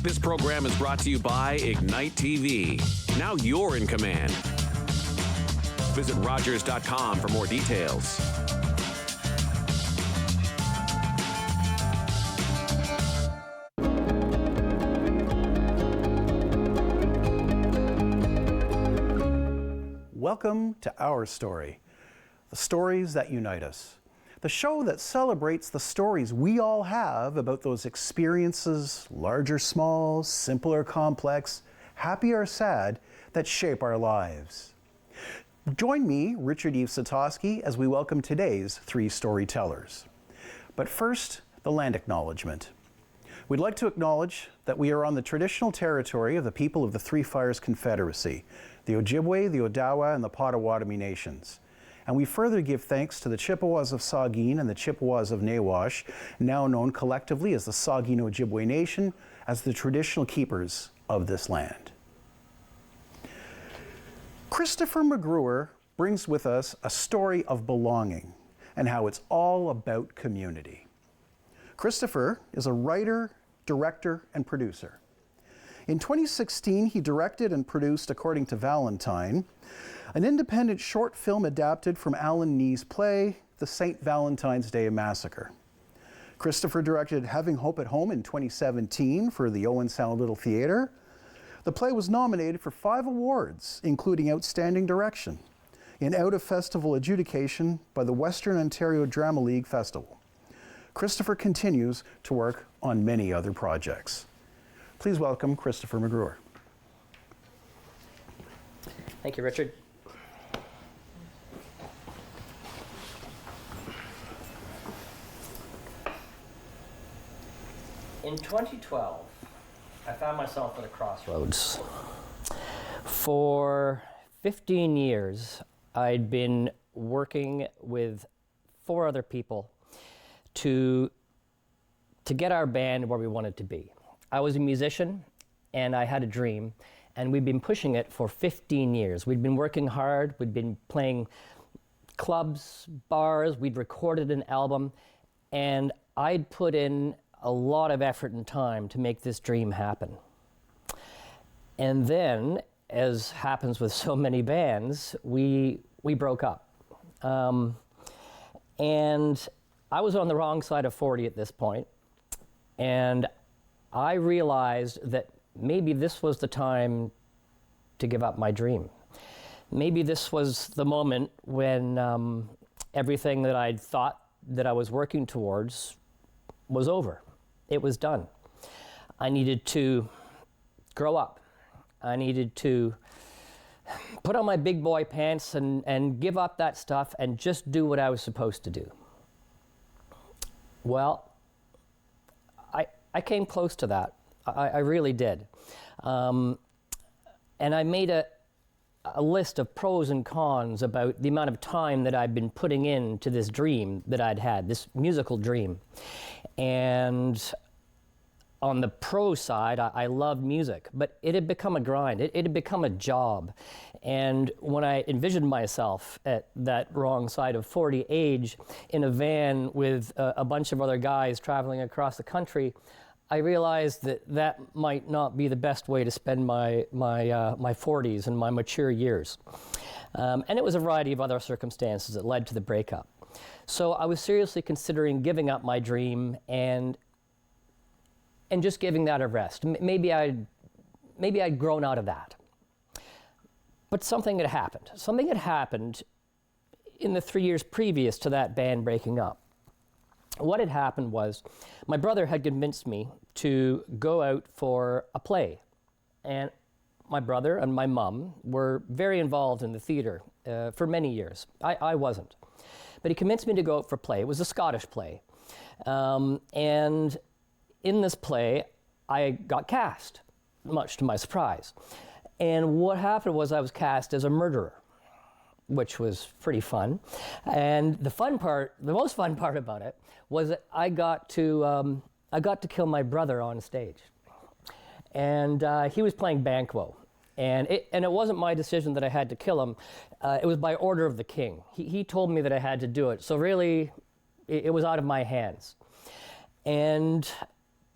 This program is brought to you by Ignite TV. Now you're in command. Visit Rogers.com for more details. Welcome to Our Story, the stories that unite us. The show that celebrates the stories we all have about those experiences, large or small, simple or complex, happy or sad, that shape our lives. Join me, Richard-Yves Sitoski, as we welcome today's three storytellers. But first, the land acknowledgement. We'd like to acknowledge that we are on the traditional territory of the people of the Three Fires Confederacy, the Ojibwe, the Odawa, and the Potawatomi nations. And we further give thanks to the Chippewas of Saugeen and the Chippewas of Nawash, now known collectively as the Saugeen Ojibwe Nation, as the traditional keepers of this land. Christopher McGruer brings with us a story of belonging and how it's all about community. Christopher is a writer, director, and producer. In 2016, he directed and produced According to Valentine, an independent short film adapted from Alan Nee's play, The St. Valentine's Day Massacre. Christopher directed Having Hope at Home in 2017 for the Owen Sound Little Theatre. The play was nominated for 5 awards, including Outstanding Direction, in out-of-festival adjudication by the Western Ontario Drama League Festival. Christopher continues to work on many other projects. Please welcome Christopher McGruer. Thank you, Richard. In 2012, I found myself at a crossroads. For 15 years, I'd been working with 4 other people to get our band where we wanted to be. I was a musician and I had a dream, and we'd been pushing it for 15 years. We'd been working hard, we'd been playing clubs, bars, we'd recorded an album, and I'd put in a lot of effort and time to make this dream happen. And then, as happens with so many bands, we broke up. And I was on the wrong side of 40 at this point, and I realized that maybe this was the time to give up my dream. Maybe this was the moment when everything that I'd thought that I was working towards was over. It was done. I needed to grow up. I needed to put on my big boy pants and give up that stuff and just do what I was supposed to do. Well, I came close to that. I really did. And I made a list of pros and cons about the amount of time that I'd been putting into this dream that I'd had, this musical dream. And on the pro side, I loved music, but it had become a grind. It had become a job. And when I envisioned myself at that wrong side of 40 age in a van with a bunch of other guys traveling across the country, I realized that might not be the best way to spend my 40s and my mature years. And it was a variety of other circumstances that led to the breakup. So I was seriously considering giving up my dream and just giving that a rest. Maybe I'd grown out of that. But something had happened. Something had happened in the 3 years previous to that band breaking up. What had happened was my brother had convinced me to go out for a play. And my brother and my mum were very involved in the theatre for many years. I wasn't. But he convinced me to go out for a play. It was a Scottish play. And in this play, I got cast, much to my surprise. And what happened was I was cast as a murderer, which was pretty fun. And the most fun part about it was that I got to kill my brother on stage. And he was playing Banquo. And it wasn't my decision that I had to kill him. It was by order of the king. He told me that I had to do it. So really, it was out of my hands. And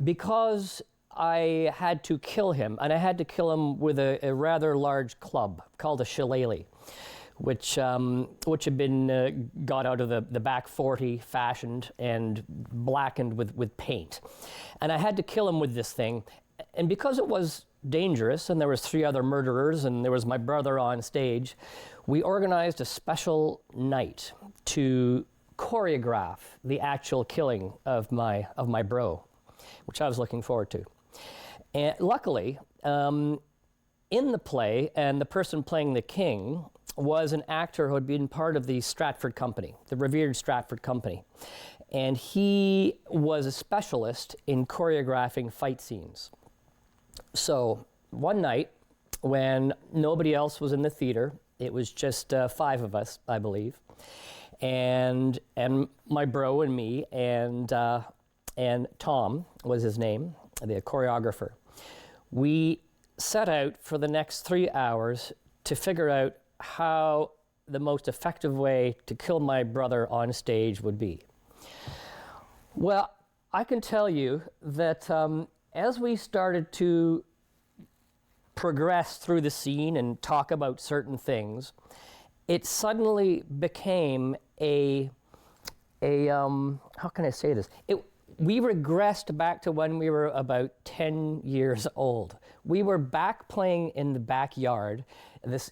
because I had to kill him, and I had to kill him with a rather large club called a shillelagh, which had been got out of the back 40, fashioned and blackened with paint. And I had to kill him with this thing. And because it was dangerous, and there was 3 other murderers, and there was my brother on stage, we organized a special night to choreograph the actual killing of my bro, which I was looking forward to. And luckily, in the play, and the person playing the king was an actor who had been part of the Stratford Company, the revered Stratford Company. And he was a specialist in choreographing fight scenes. So one night, when nobody else was in the theater, it was just 5 of us, I believe, and my bro and me, and Tom was his name, the choreographer. We set out for the next 3 hours to figure out how the most effective way to kill my brother on stage would be. Well, I can tell you that as we started to progress through the scene and talk about certain things, it suddenly became how can I say this? We regressed back to when we were about 10 years old. We were back playing in the backyard.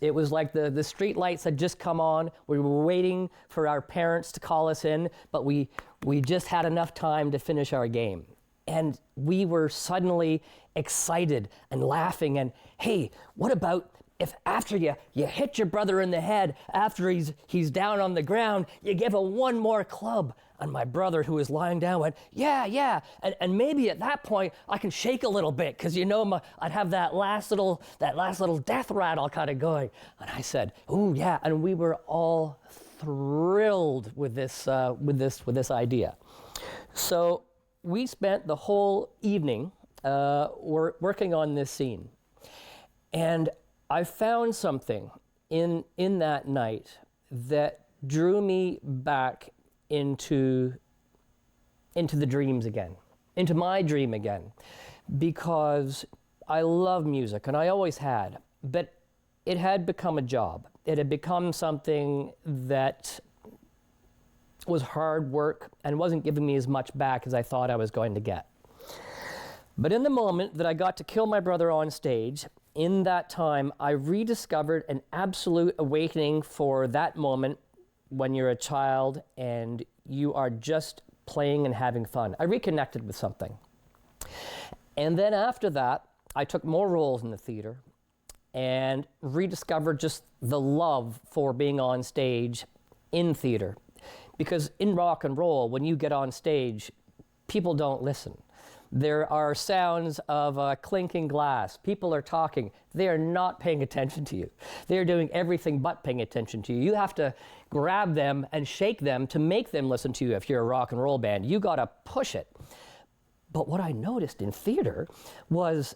It was like the street lights had just come on. We were waiting for our parents to call us in, but we just had enough time to finish our game. And we were suddenly excited and laughing and, hey, what about if after you hit your brother in the head, after he's down on the ground, you give him one more club? And my brother, who was lying down, went, yeah. And maybe at that point, I can shake a little bit, because I'd have that last little death rattle kind of going. And I said, oh yeah. And we were all thrilled with this idea. So we spent the whole evening working on this scene. And I found something in that night that drew me back into the dreams again, into my dream again, because I love music, and I always had, but it had become a job. It had become something that was hard work and wasn't giving me as much back as I thought I was going to get. But in the moment that I got to kill my brother on stage, in that time, I rediscovered an absolute awakening for that moment when you're a child and you are just playing and having fun. I reconnected with something. And then after that, I took more roles in the theater and rediscovered just the love for being on stage in theater. Because in rock and roll, when you get on stage, people don't listen. There are sounds of clinking glass. People are talking. They are not paying attention to you. They're doing everything but paying attention to you. You have to grab them and shake them to make them listen to you if you're a rock and roll band. You got to push it. But what I noticed in theater was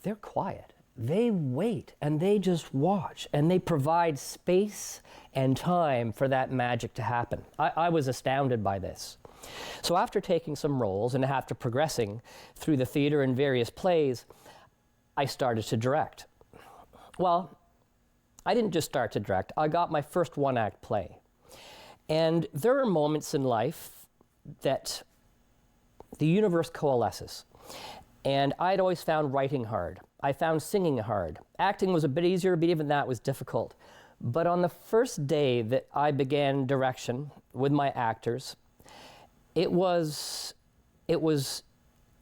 they're quiet. They wait and they just watch, and they provide space and time for that magic to happen. I was astounded by this. So after taking some roles and after progressing through the theater in various plays, I started to direct. Well, I didn't just start to direct. I got my first one-act play. And there are moments in life that the universe coalesces. And I'd always found writing hard. I found singing hard. Acting was a bit easier, but even that was difficult. But on the first day that I began direction with my actors, it was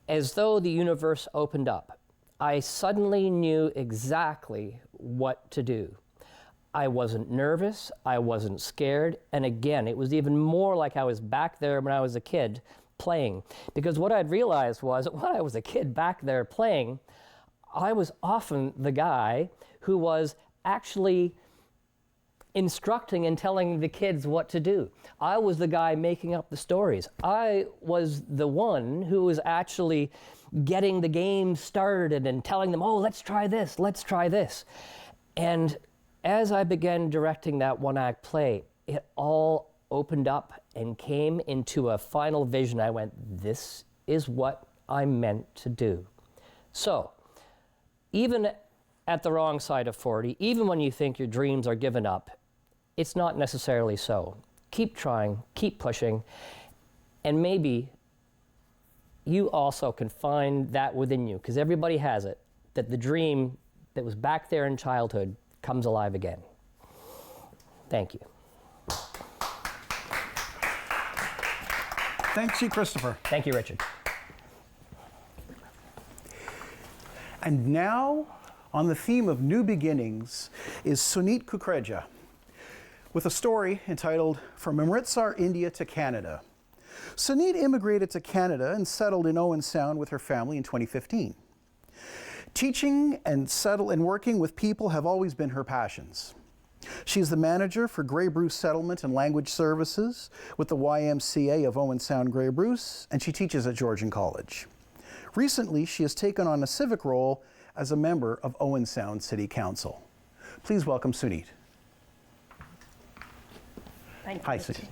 as though the universe opened up. I suddenly knew exactly what to do. I wasn't nervous, I wasn't scared, and again, it was even more like I was back there when I was a kid playing. Because what I'd realized was that when I was a kid back there playing, I was often the guy who was actually instructing and telling the kids what to do. I was the guy making up the stories. I was the one who was actually getting the game started and telling them, oh, let's try this, let's try this. And as I began directing that one-act play, it all opened up and came into a final vision. I went, this is what I'm meant to do. So, even at the wrong side of 40, even when you think your dreams are given up, it's not necessarily so. Keep trying, keep pushing, and maybe you also can find that within you, because everybody has it, that the dream that was back there in childhood comes alive again. Thank you. Thanks you, Christopher. Thank you, Richard. And now, on the theme of new beginnings, is Suneet Kukreja with a story entitled From Amritsar, India to Canada. Suneet immigrated to Canada and settled in Owen Sound with her family in 2015. Teaching and working with people have always been her passions. She's the manager for Grey Bruce Settlement and Language Services with the YMCA of Owen Sound Grey Bruce, and she teaches at Georgian College. Recently, she has taken on a civic role as a member of Owen Sound City Council. Please welcome Suneet. Thank you. Hi, Suneet.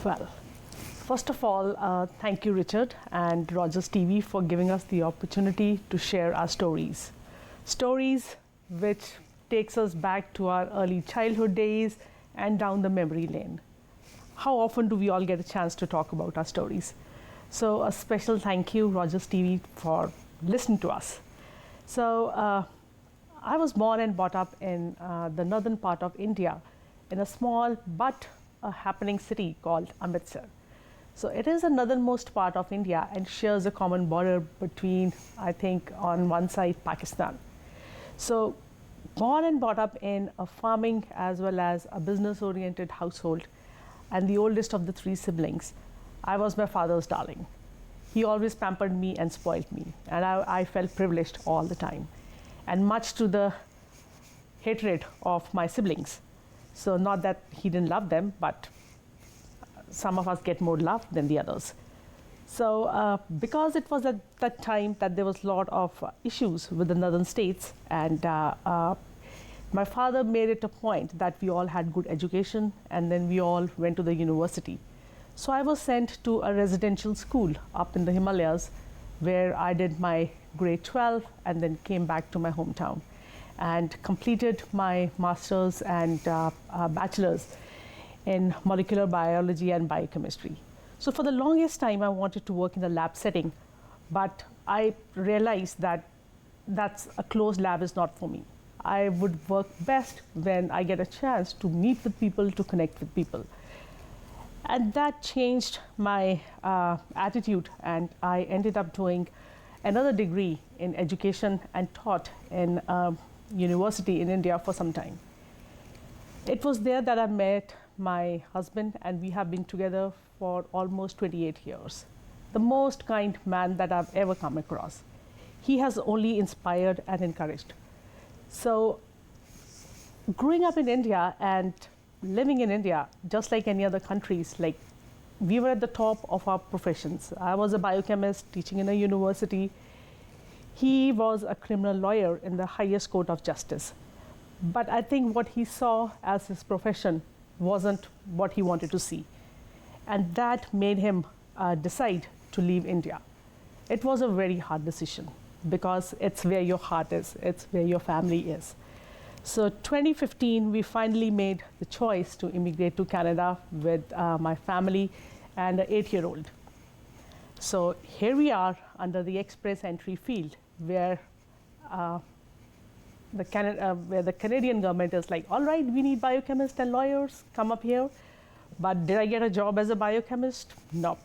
Well, first of all, thank you, Richard and Rogers TV, for giving us the opportunity to share our stories. Stories which takes us back to our early childhood days and down the memory lane. How often do we all get a chance to talk about our stories? So a special thank you, Rogers TV, for listening to us. So I was born and brought up in the northern part of India, in a small but a happening city called Amritsar. So it is the northernmost part of India and shares a common border between, I think, on one side, Pakistan. So born and brought up in a farming as well as a business-oriented household, and the oldest of the three siblings, I was my father's darling. He always pampered me and spoiled me, and I felt privileged all the time, and much to the hatred of my siblings. So not that he didn't love them, but some of us get more love than the others. So because it was at that time that there was a lot of issues with the northern states, and my father made it a point that we all had good education, and then we all went to the university. So I was sent to a residential school up in the Himalayas, where I did my grade 12 and then came back to my hometown and completed my master's and bachelor's in molecular biology and biochemistry. So for the longest time, I wanted to work in the lab setting, but I realized that that's a closed lab is not for me. I would work best when I get a chance to meet with people, to connect with people. And that changed my attitude, and I ended up doing another degree in education and taught in university in India for some time. It was there that I met my husband, and we have been together for almost 28 years. The most kind man that I've ever come across. He has only inspired and encouraged. So growing up in India and living in India, just like any other countries, like we were at the top of our professions. I was a biochemist teaching in a university. He was a criminal lawyer in the highest court of justice. But I think what he saw as his profession wasn't what he wanted to see. And that made him decide to leave India. It was a very hard decision because it's where your heart is, it's where your family is. So 2015, we finally made the choice to immigrate to Canada with my family and an 8-year-old. So here we are under the express entry field where the Canadian government is like, all right, we need biochemists and lawyers, come up here. But did I get a job as a biochemist? Nope.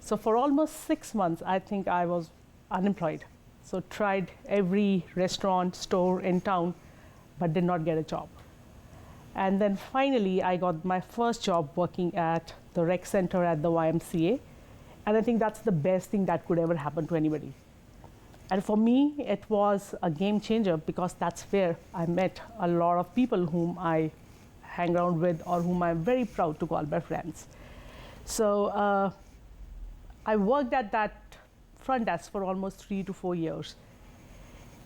So for almost 6 months, I think I was unemployed. So tried every restaurant, store in town, but did not get a job. And then finally, I got my first job working at the rec center at the YMCA. And I think that's the best thing that could ever happen to anybody. And for me, it was a game changer because that's where I met a lot of people whom I hang around with or whom I'm very proud to call my friends. So I worked at that front desk for almost 3 to 4 years.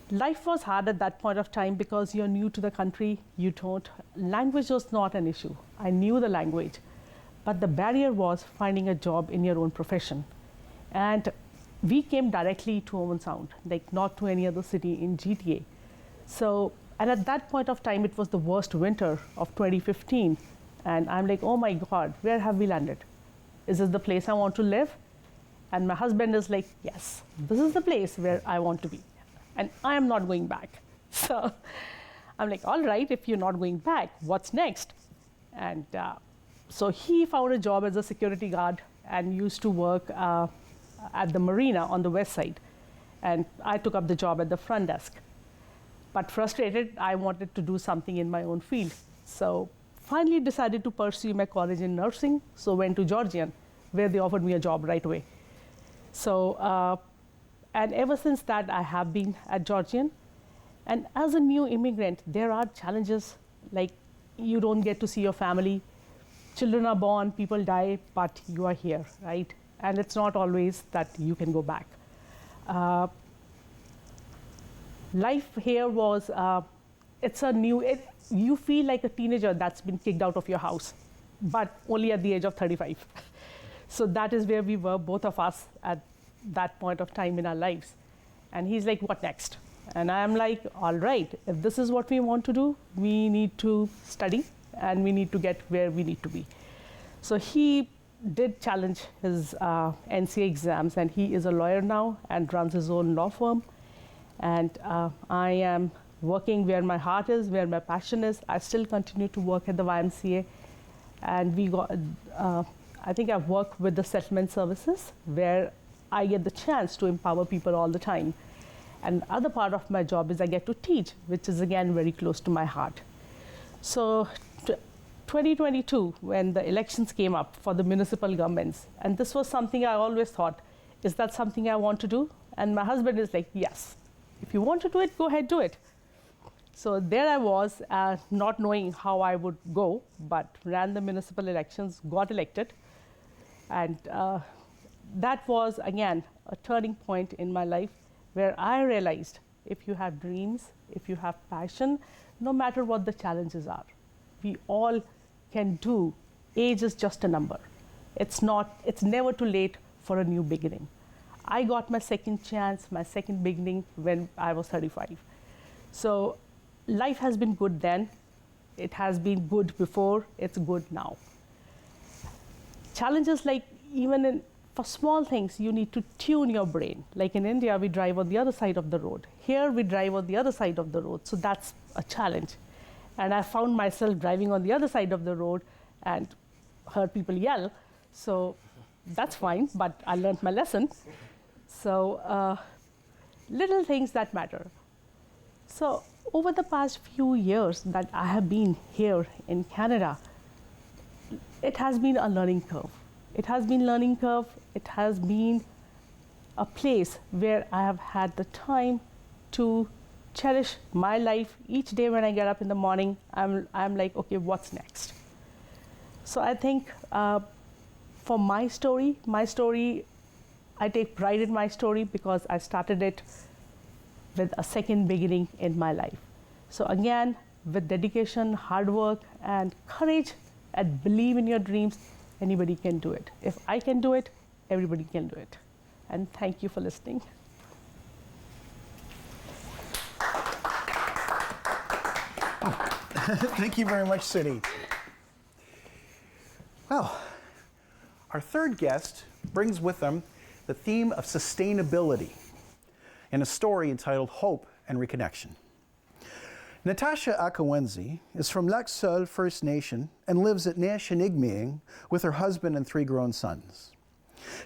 Life was hard at that point of time because you're new to the country, language was not an issue. I knew the language, but the barrier was finding a job in your own profession. And we came directly to Owen Sound, like not to any other city in GTA. So, and at that point of time, it was the worst winter of 2015. And I'm like, oh my God, where have we landed? Is this the place I want to live? And my husband is like, yes, this is the place where I want to be. And I am not going back. So I'm like, all right, if you're not going back, what's next? And so he found a job as a security guard and used to work at the marina on the west side. And I took up the job at the front desk. But frustrated, I wanted to do something in my own field. So finally decided to pursue my college in nursing. So went to Georgian, where they offered me a job right away. So, and ever since that, I have been at Georgian. And as a new immigrant, there are challenges, like you don't get to see your family. Children are born, people die, but you are here, right? And it's not always that you can go back. Life here was, it's a new, you feel like a teenager that's been kicked out of your house, but only at the age of 35. So that is where we were, both of us, at that point of time in our lives. And he's like, what next? And I'm like, all right, if this is what we want to do, we need to study and we need to get where we need to be. So he did challenge his NCA exams, and he is a lawyer now and runs his own law firm. And I am working where my heart is, where my passion is. I still continue to work at the YMCA. And we got, I think I've worked with the settlement services, where I get the chance to empower people all the time. And the other part of my job is I get to teach, which is again very close to my heart. So 2022, when the elections came up for the municipal governments, and this was something I always thought, is that something I want to do? And my husband is like, yes, if you want to do it, go ahead, do it. So there I was, not knowing how I would go, but ran the municipal elections, got elected. And that was, again, a turning point in my life, where I realized if you have dreams, if you have passion, no matter what the challenges are, we all can do. Age is just a number. It's never too late for a new beginning. I got my second chance, my second beginning when I was 35. So life has been good then. It has been good before, it's good now. Challenges like even for small things, you need to tune your brain. Like in India, we drive on the other side of the road. Here, we drive on the other side of the road. So that's a challenge. And I found myself driving on the other side of the road and heard people yell. So that's fine, but I learned my lesson. So little things that matter. So over the past few years that I have been here in Canada, it has been a learning curve. It has been learning curve. It has been a place where I have had the time to cherish my life. Each day when I get up in the morning, I'm like, okay, what's next? So I think for my story, I take pride in my story because I started it with a second beginning in my life. So again, with dedication, hard work, and courage, and believe in your dreams, anybody can do it. If I can do it, everybody can do it. And thank you for listening. Thank you very much, Suneet. Well, our third guest brings with them the theme of sustainability in a story entitled Hope and Reconnection. Natasha Akiwenzie is from Lac Seul First Nation and lives at Neshinigmiing with her husband and 3 grown sons.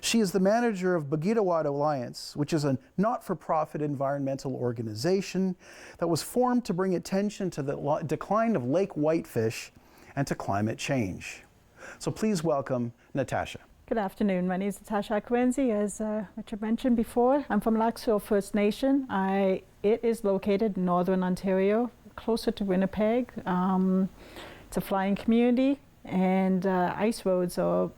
She is the manager of Bagitawad Alliance, which is a not-for-profit environmental organization that was formed to bring attention to the decline of lake whitefish and to climate change. So please welcome Natasha. Good afternoon. My name is Natasha Akiwenzie, as Richard mentioned before. I'm from Lac Seul First Nation. It is located in northern Ontario, closer to Winnipeg. It's a flying community, and ice roads are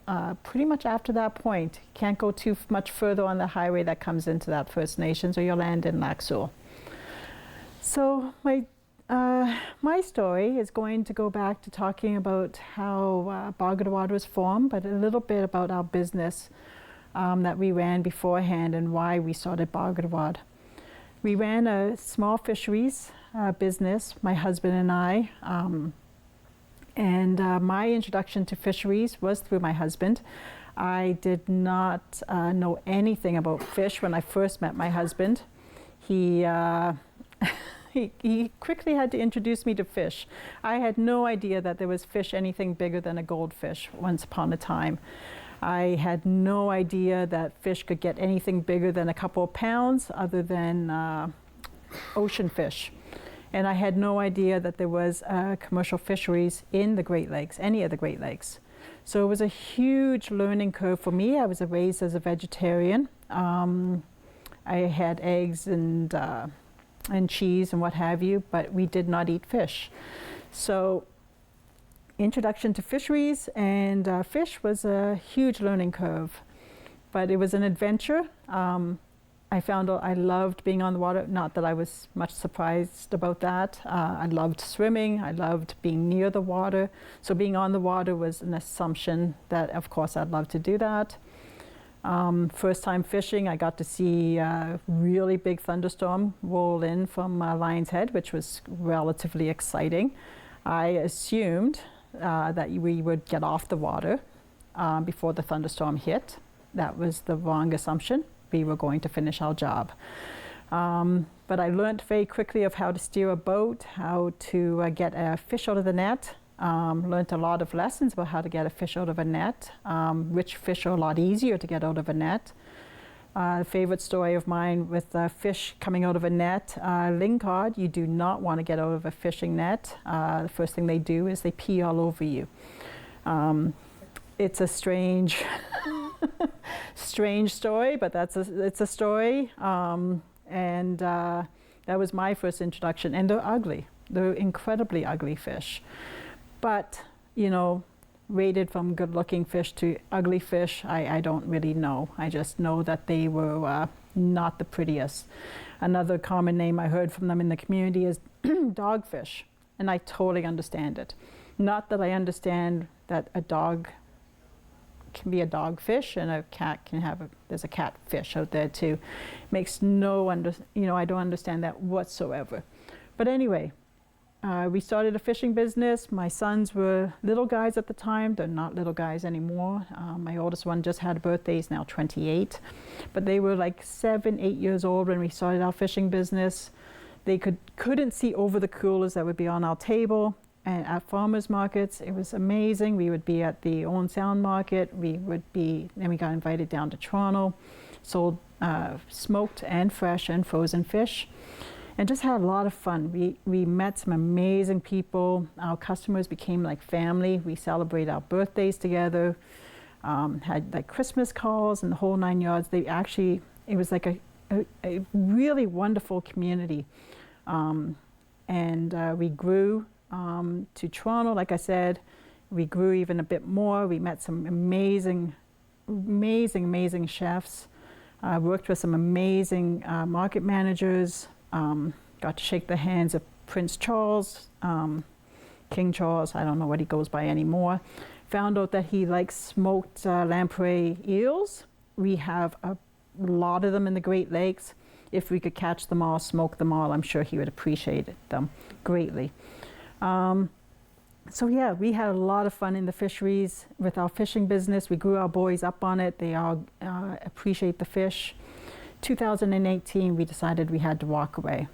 pretty much after that point. You can't go too much further on the highway that comes into that First Nations, or you'll land in Lac Seul. So my story is going to go back to talking about how Bargadawad was formed, but a little bit about our business that we ran beforehand and why we started Bargadawad. We ran a small fisheries business, my husband and I, and my introduction to fisheries was through my husband. I did not know anything about fish when I first met my husband. He quickly had to introduce me to fish. I had no idea that there was fish anything bigger than a goldfish once upon a time. I had no idea that fish could get anything bigger than a couple of pounds other than ocean fish. And I had no idea that there was commercial fisheries in the Great Lakes, any of the Great Lakes. So it was a huge learning curve for me. I was raised as a vegetarian. I had eggs and cheese and what have you, but we did not eat fish. So introduction to fisheries and fish was a huge learning curve, but it was an adventure. I found out I loved being on the water, not that I was much surprised about that. I loved swimming, I loved being near the water. So being on the water was an assumption that of course I'd love to do that. First time fishing, I got to see a really big thunderstorm roll in from Lion's Head, which was relatively exciting. I assumed that we would get off the water before the thunderstorm hit. That was the wrong assumption. We were going to finish our job. But I learned very quickly of how to steer a boat, how to get a fish out of the net. Learned a lot of lessons about how to get a fish out of a net, which fish are a lot easier to get out of a net. A favorite story of mine with fish coming out of a net, lingcod, you do not want to get out of a fishing net. The first thing they do is they pee all over you. It's a strange, strange story, but it's a story. And that was my first introduction. And they're ugly. They're incredibly ugly fish. But, you know, rated from good-looking fish to ugly fish, I don't really know. I just know that they were not the prettiest. Another common name I heard from them in the community is dogfish, and I totally understand it. Not that I understand that a dog can be a dogfish and a cat can have there's a catfish out there too. Makes no I don't understand that whatsoever. But anyway. We started a fishing business. My sons were little guys at the time. They're not little guys anymore. My oldest one just had a birthday. He's now 28. But they were like 7, 8 years old when we started our fishing business. They couldn't see over the coolers that would be on our table. And at farmers markets, it was amazing. We would be at the Owen Sound Market. Then we got invited down to Toronto, sold smoked and fresh and frozen fish. And just had a lot of fun. We met some amazing people. Our customers became like family. We celebrated our birthdays together, had like Christmas calls and the whole 9 yards. It was like a really wonderful community. And we grew to Toronto, like I said. We grew even a bit more. We met some amazing chefs. Worked with some amazing market managers. Got to shake the hands of Prince Charles, King Charles, I don't know what he goes by anymore. Found out that he likes smoked lamprey eels. We have a lot of them in the Great Lakes. If we could catch them all, smoke them all, I'm sure he would appreciate them greatly. So yeah, we had a lot of fun in the fisheries with our fishing business. We grew our boys up on it. They all appreciate the fish. 2018, we decided we had to walk away.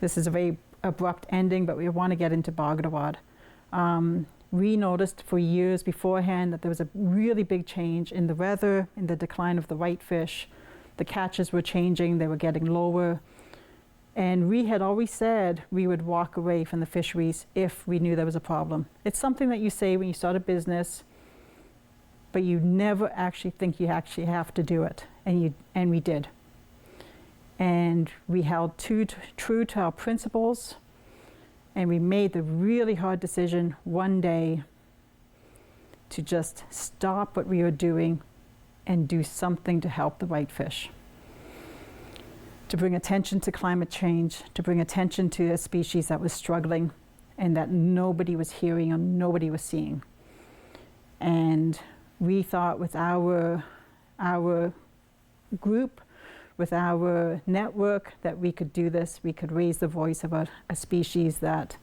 This is a very abrupt ending, but we want to get into Bargadawad. We noticed for years beforehand that there was a really big change in the weather, in the decline of the whitefish. The catches were changing, they were getting lower. And we had always said we would walk away from the fisheries if we knew there was a problem. It's something that you say when you start a business, but you never actually think you actually have to do it. And we did. And we held true to our principles, and we made the really hard decision one day to just stop what we were doing and do something to help the whitefish. to bring attention to climate change, to bring attention to a species that was struggling and that nobody was hearing or nobody was seeing. And we thought with our group, with our network, that we could do this. We could raise the voice of a species that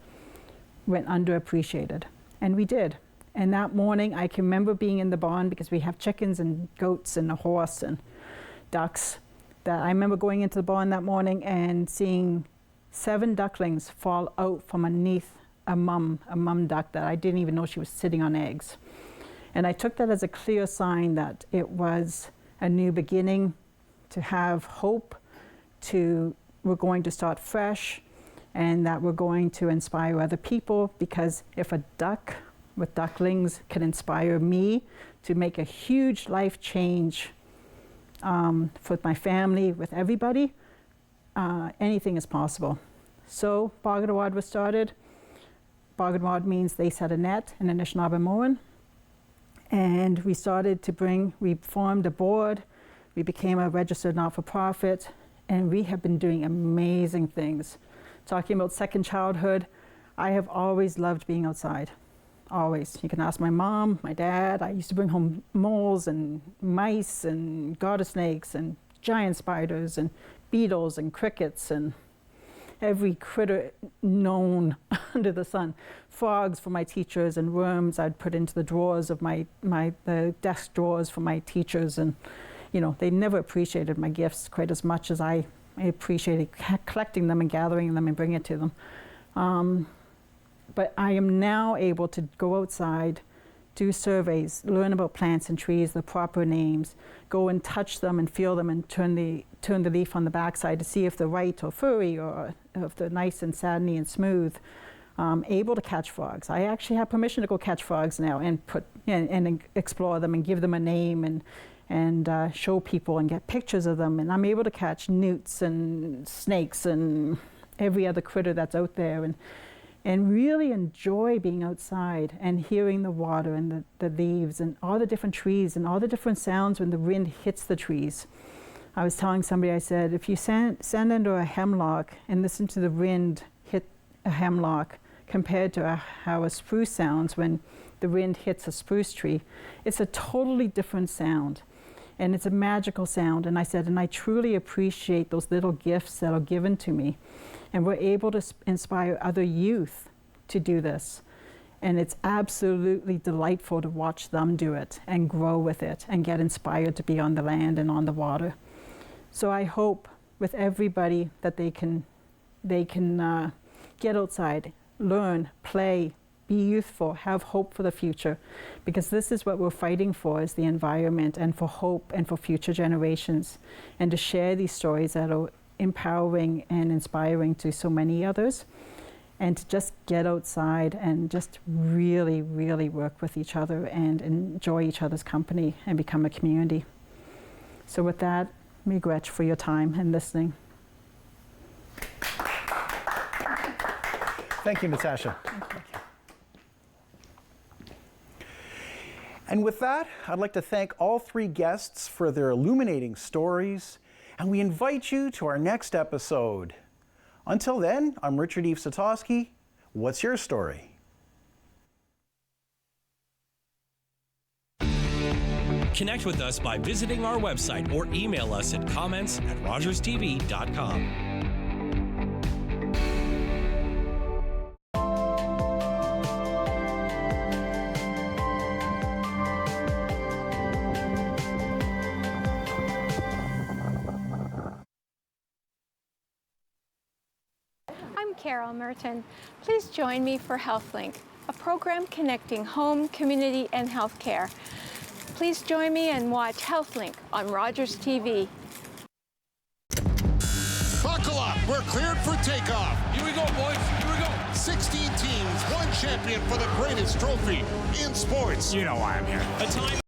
went underappreciated. And we did. And that morning, I can remember being in the barn because we have chickens and goats and a horse and ducks. That I remember going into the barn that morning and seeing 7 ducklings fall out from underneath a mum duck that I didn't even know she was sitting on eggs. And I took that as a clear sign that it was a new beginning, to have hope, we're going to start fresh, and that we're going to inspire other people, because if a duck with ducklings can inspire me to make a huge life change for my family, with everybody, anything is possible. So Bargadawad was started. Bargadawad means they set a net in Anishinaabe. And we started to we formed a board, we became a registered not-for-profit, and we have been doing amazing things. Talking about second childhood, I have always loved being outside, always. You can ask my mom, my dad. I used to bring home moles and mice and garter snakes and giant spiders and beetles and crickets and every critter known under the sun. Frogs for my teachers and worms I'd put into the drawers of the desk drawers for my teachers, and you know, they never appreciated my gifts quite as much as I appreciated collecting them and gathering them and bringing it to them. But I am now able to go outside, do surveys, learn about plants and trees, the proper names, go and touch them and feel them and turn the leaf on the backside to see if they're white or furry or if they're nice and satiny and smooth. Able to catch frogs. I actually have permission to go catch frogs now and explore them and give them a name and show people and get pictures of them. And I'm able to catch newts and snakes and every other critter that's out there, and really enjoy being outside and hearing the water and the leaves and all the different trees and all the different sounds when the wind hits the trees. I was telling somebody, I said, if you stand under a hemlock and listen to the wind hit a hemlock compared to how a spruce sounds when the wind hits a spruce tree, it's a totally different sound. And it's a magical sound. And I said, and I truly appreciate those little gifts that are given to me. And we're able to inspire other youth to do this. And it's absolutely delightful to watch them do it and grow with it and get inspired to be on the land and on the water. So I hope with everybody that they can get outside, learn, play, be youthful, have hope for the future, because this is what we're fighting for, is the environment, and for hope and for future generations, and to share these stories that are empowering and inspiring to so many others, and to just get outside and just really, really work with each other and enjoy each other's company and become a community. So with that, miigwech for your time and listening. Thank you, Natasha. And with that, I'd like to thank all 3 guests for their illuminating stories, and we invite you to our next episode. Until then, I'm Richard-Yves Sitoski. What's your story? Connect with us by visiting our website or email us at comments@rogerstv.com. Carol Merton. Please join me for HealthLink, a program connecting home, community, and healthcare. Please join me and watch HealthLink on Rogers TV. Buckle up, we're cleared for takeoff. Here we go, boys, here we go. 16 teams, 1 champion for the greatest trophy in sports. You know why I'm here. A time